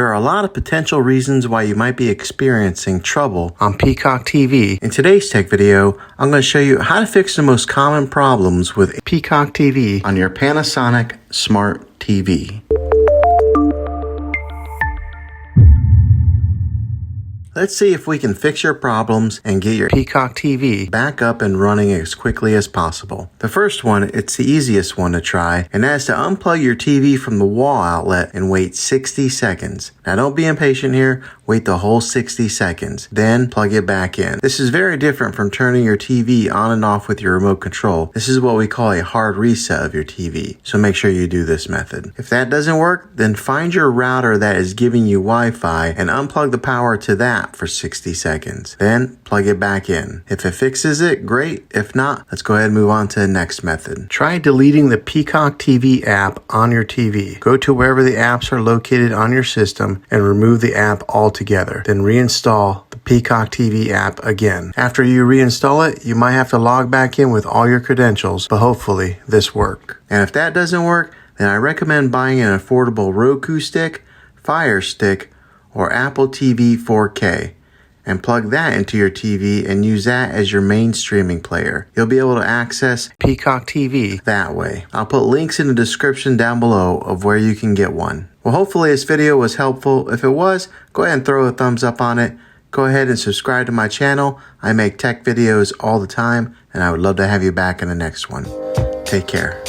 There are a lot of potential reasons why you might be experiencing trouble on Peacock TV. In today's tech video, I'm going to show you how to fix the most common problems with Peacock TV on your Panasonic Smart TV. Let's see if we can fix your problems and get your Peacock TV back up and running as quickly as possible. The first one, it's the easiest one to try, and that's to unplug your TV from the wall outlet and wait 60 seconds. Now don't be impatient here, wait the whole 60 seconds, then plug it back in. This is very different from turning your TV on and off with your remote control. This is what we call a hard reset of your TV, so make sure you do this method. If that doesn't work, then find your router that is giving you Wi-Fi and unplug the power to that for 60 seconds. Then plug it back in. If it fixes it, great. If not, let's go ahead and move on to the next method. Try deleting the Peacock TV app on your TV. Go to wherever the apps are located on your system and remove the app altogether. Then reinstall the Peacock TV app again. After you reinstall it, you might have to log back in with all your credentials, but hopefully this works. And if that doesn't work, then I recommend buying an affordable Roku stick, Fire Stick, or Apple TV 4K and plug that into your TV and use that as your main streaming player. You'll be able to access Peacock TV that way. I'll put links in the description down below of where you can get one. Well, hopefully this video was helpful. If it was, go ahead and throw a thumbs up on it. Go ahead and subscribe to my channel. I make tech videos all the time, and I would love to have you back in the next one. Take care.